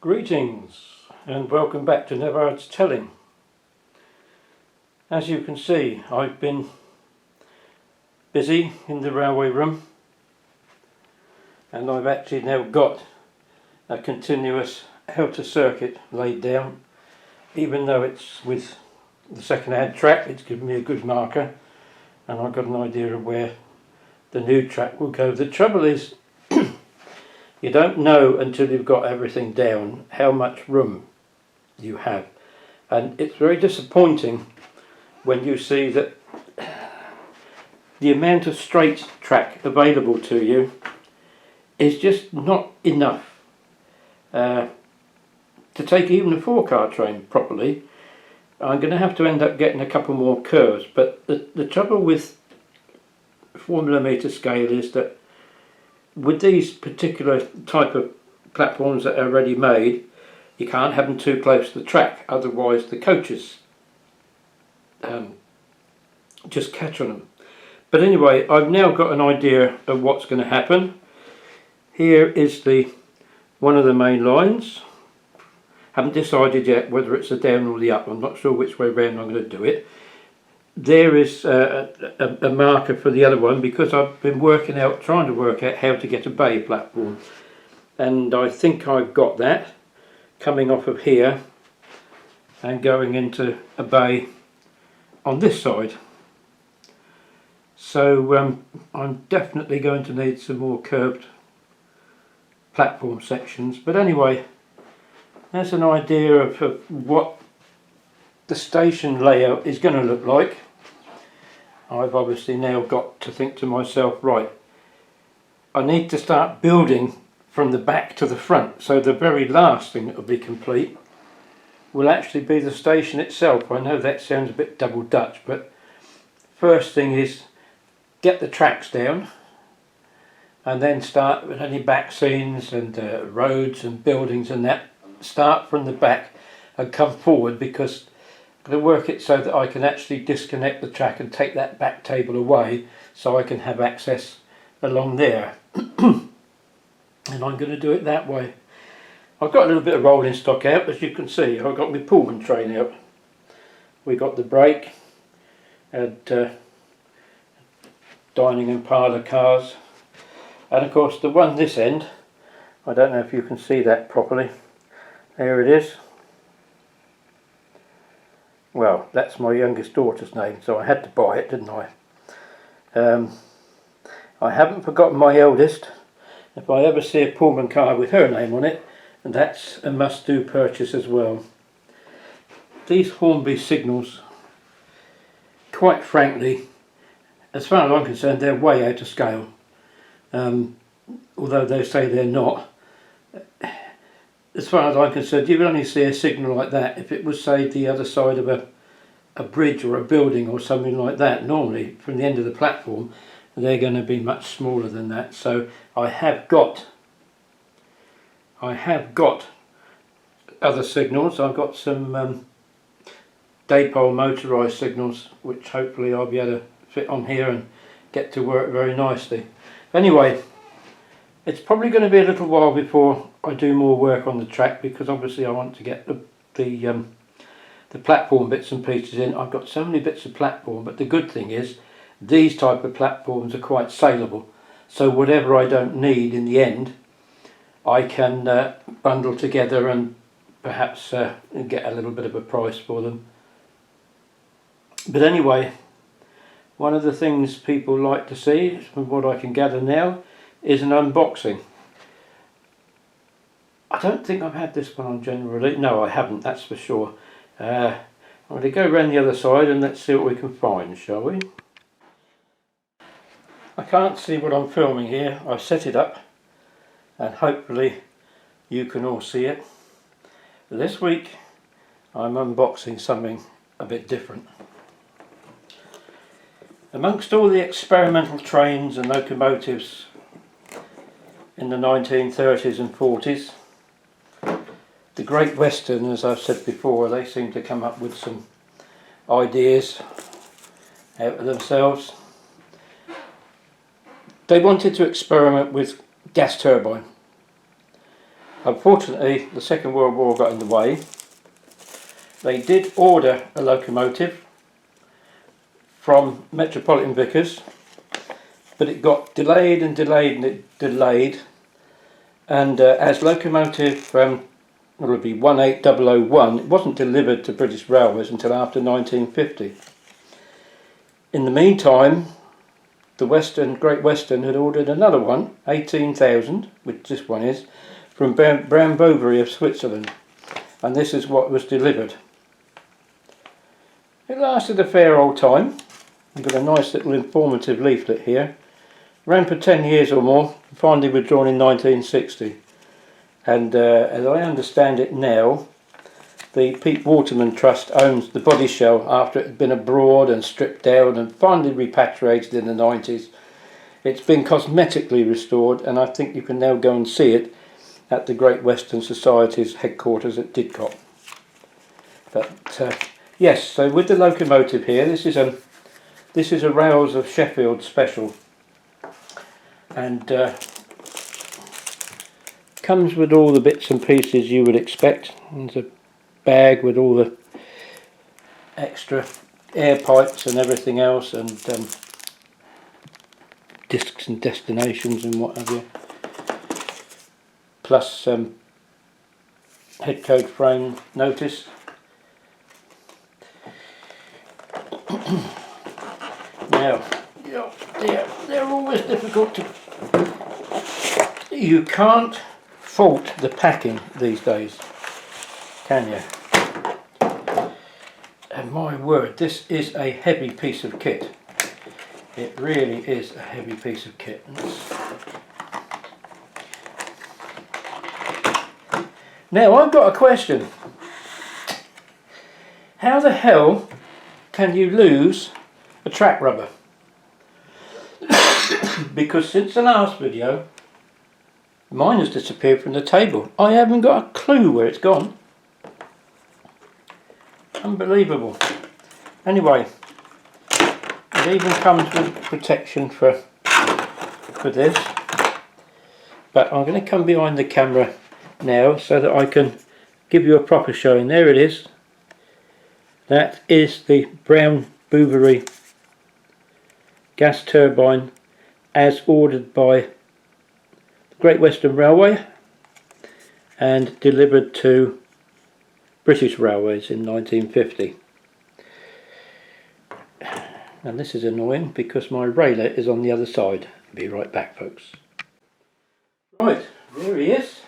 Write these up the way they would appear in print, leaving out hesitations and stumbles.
Greetings and welcome back to Nevard's Telling. As you can see, I've been busy in the railway room and I've actually now got a continuous outer circuit laid down. Even though it's with the second-hand track, it's given me a good marker and I've got an idea of where the new track will go. The trouble is, you don't know until you've got everything down how much room you have, and it's very disappointing when you see that the amount of straight track available to you is just not enough to take even a 4-car train properly. I'm going to have to end up getting a couple more curves, but the trouble with 4mm scale is that with these particular type of platforms that are ready made, you can't have them too close to the track, otherwise the coaches just catch on them. But anyway, I've now got an idea of what's going to happen. Here is one of the main lines. Haven't decided yet whether it's the down or the up. I'm not sure which way round I'm going to do it. There is a marker for the other one because I've been trying to work out how to get a bay platform, and I think I've got that coming off of here and going into a bay on this side. So I'm definitely going to need some more curved platform sections, but anyway, that's an idea of what the station layout is going to look like. I've obviously now got to think to myself, right, I need to start building from the back to the front, so the very last thing that will be complete will actually be the station itself. I know that sounds a bit double Dutch, but first thing is get the tracks down and then start with any back scenes and roads and buildings and that. Start from the back and come forward, because I'm going to work it so that I can actually disconnect the track and take that back table away so I can have access along there. And I'm going to do it that way. I've got a little bit of rolling stock out, as you can see. I've got my Pullman train out. We got the brake and dining and parlour cars, and of course the one this end, I don't know if you can see that properly. There it is. Well, that's my youngest daughter's name, so I had to buy it, didn't I? I haven't forgotten my eldest. If I ever see a Pullman car with her name on it, that's a must-do purchase as well. These Hornby signals, quite frankly, as far as I'm concerned, they're way out of scale. Although they say they're not. As far as I'm concerned, you would only see a signal like that if it was, say, the other side of a bridge or a building or something like that. Normally, from the end of the platform, they're going to be much smaller than that. So I have got other signals. I've got some dipole motorised signals, which hopefully I'll be able to fit on here and get to work very nicely. Anyway, it's probably going to be a little while before I do more work on the track, because obviously I want to get the platform bits and pieces in. I've got so many bits of platform, but the good thing is these type of platforms are quite saleable, so whatever I don't need in the end I can bundle together and perhaps get a little bit of a price for them. But anyway, one of the things people like to see, from what I can gather now, is an unboxing. I don't think I've had this one on generally. No, I haven't, that's for sure. I'm going to go around the other side and let's see what we can find, shall we? I can't see what I'm filming here. I've set it up and hopefully you can all see it. This week I'm unboxing something a bit different. Amongst all the experimental trains and locomotives in the 1930s and 40s, the Great Western, as I've said before, they seem to come up with some ideas out of themselves. They wanted to experiment with gas turbine, Unfortunately, the Second World War got in the way. They did order a locomotive from Metropolitan Vickers, but it got delayed and delayed and delayed, and as locomotive it would be 18001, it wasn't delivered to British Railways until after 1950. In the meantime, the Great Western had ordered another one, 18,000, which this one is, from Brown Bovary of Switzerland, and this is what was delivered. It lasted a fair old time. We've got a nice little informative leaflet here. Ran for 10 years or more, finally withdrawn in 1960. And as I understand it now, the Pete Waterman Trust owns the body shell after it had been abroad and stripped down and finally repatriated in the 90s. It's been cosmetically restored, and I think you can now go and see it at the Great Western Society's headquarters at Didcot. But yes, so with the locomotive here, this is a Rails of Sheffield special, and comes with all the bits and pieces you would expect. There's a bag with all the extra air pipes and everything else, and discs and destinations and what have you, plus head code frame notice. Now, they're always difficult to... You can't fault the packing these days, can you? And my word, this is a heavy piece of kit. It really is a heavy piece of kit. Now I've got a question. How the hell can you lose a track rubber? Because since the last video, mine has disappeared from the table. I haven't got a clue where it's gone. Unbelievable. Anyway, it even comes with protection for this. But I'm going to come behind the camera now so that I can give you a proper showing. There it is. That is the Brown Bovary gas turbine as ordered by the Great Western Railway and delivered to British Railways in 1950. And this is annoying because my railer is on the other side. I'll be right back, folks. Right, there he is.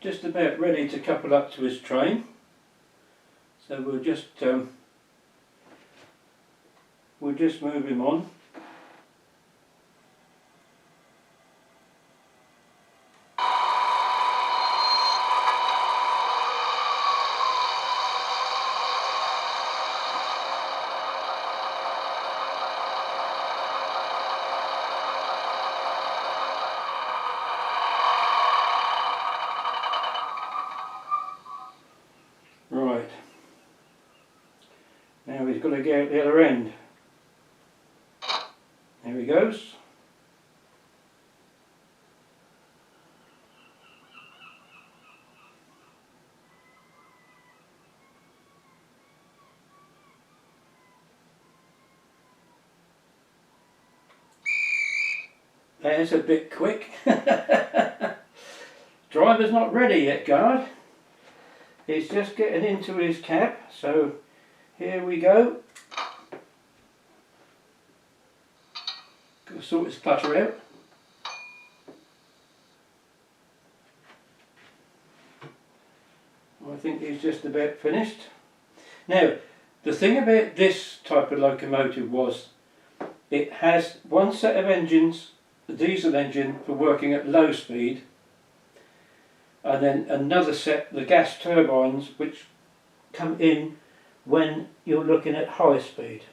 Just about ready to couple up to his train. So we'll just move him on. Right. Now he's got to go out the other end. There he goes. That's a bit quick. Driver's not ready yet, guard. He's just getting into his cab, so here we go. Got to sort his clutter out. I think he's just about finished. Now, the thing about this type of locomotive was it has one set of engines, the diesel engine for working at low speed, and then another set, the gas turbines, which come in when you're looking at high speed.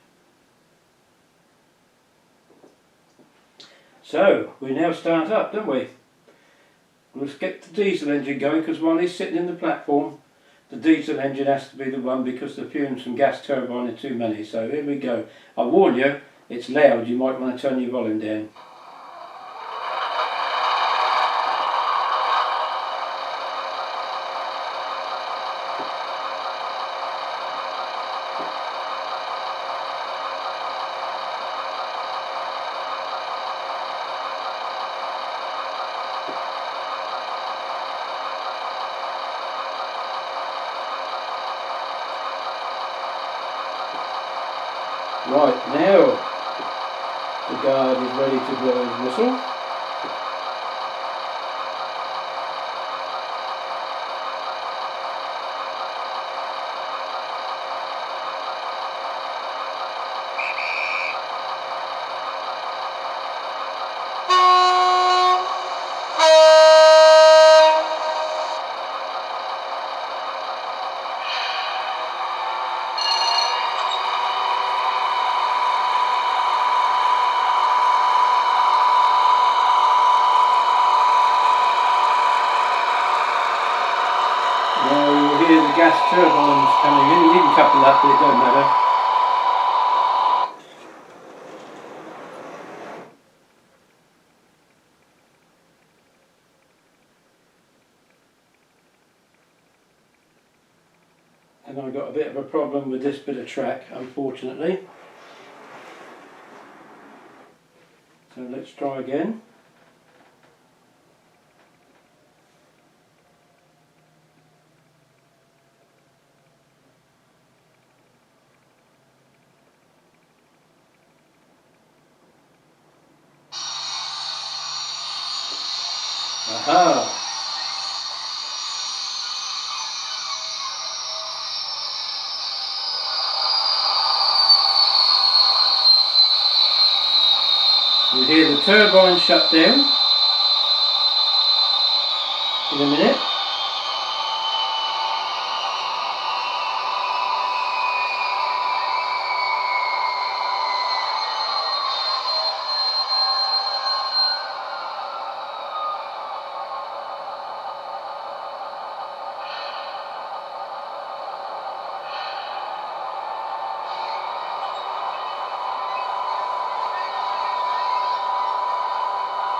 So we now start up, don't we? Let's get the diesel engine going, because while he's sitting in the platform, the diesel engine has to be the one, because the fumes from gas turbine are too many. So here we go. I warn you, it's loud, you might want to turn your volume down. Right, now the guard is ready to blow his whistle. Now you will hear the gas turbines coming in. You didn't couple that, but it don't matter. And I've got a bit of a problem with this bit of track, unfortunately. So let's try again. Aha! You hear the turbine shut down in a minute.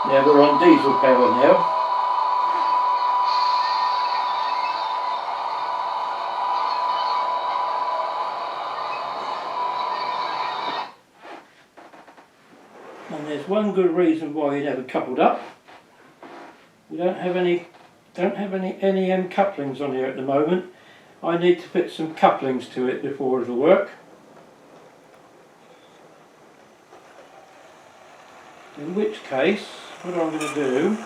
Yeah, we're on diesel power now. And there's one good reason why it never coupled up. We don't have any NEM couplings on here at the moment. I need to fit some couplings to it before it'll work. In which case, what I'm going to do,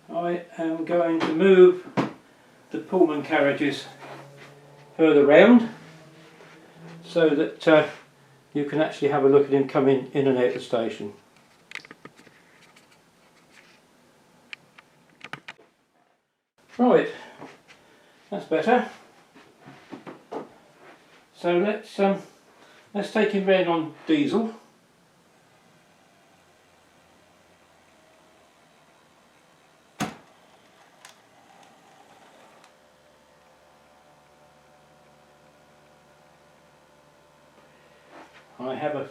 I am going to move the Pullman carriages further round so that you can actually have a look at him coming in and out of the station. Right, that's better. So let's take him round on diesel. I have a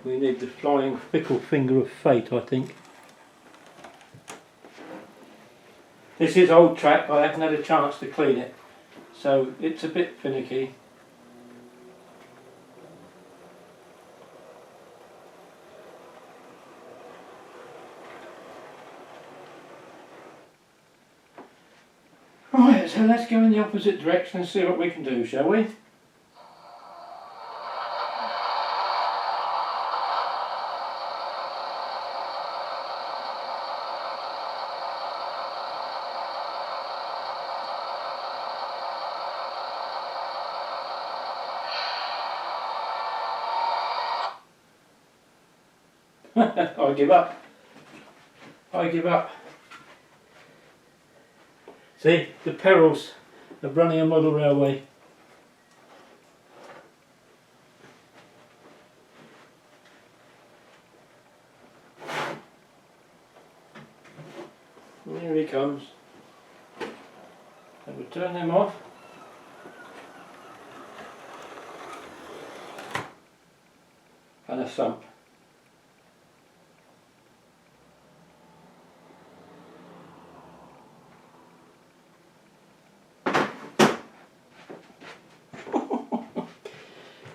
we need the flying fickle finger of fate, I think. This is old track, but I haven't had a chance to clean it, so it's a bit finicky. Right, so let's go in the opposite direction and see what we can do, shall we? I give up. I give up. See, the perils of running a model railway. And here he comes. And we turn them off. And a thump.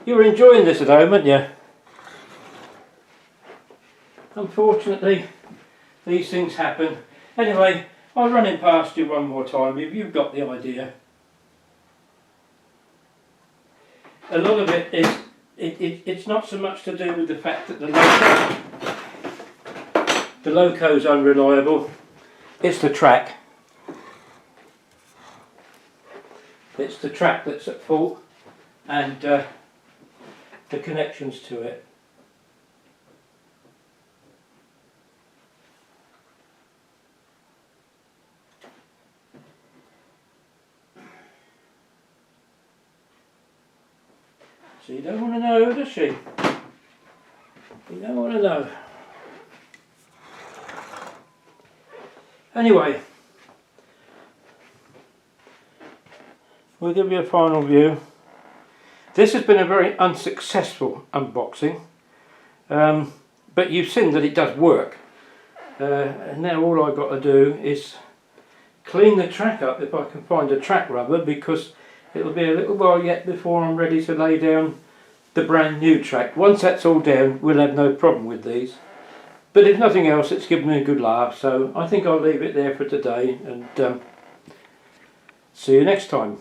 You're enjoying this at home, aren't you? Unfortunately, these things happen. Anyway, I'll run it past you one more time if you've got the idea. A lot of it is, it's not so much to do with the fact that the loco's unreliable, it's the track. It's the track that's at fault and the connections to it. So you don't want to know, does she? You don't want to know. Anyway, we'll give you a final view. This has been a very unsuccessful unboxing, but you've seen that it does work. And now all I've got to do is clean the track up if I can find a track rubber, because it'll be a little while yet before I'm ready to lay down the brand new track. Once that's all down, we'll have no problem with these. But if nothing else, it's given me a good laugh, so I think I'll leave it there for today, and see you next time.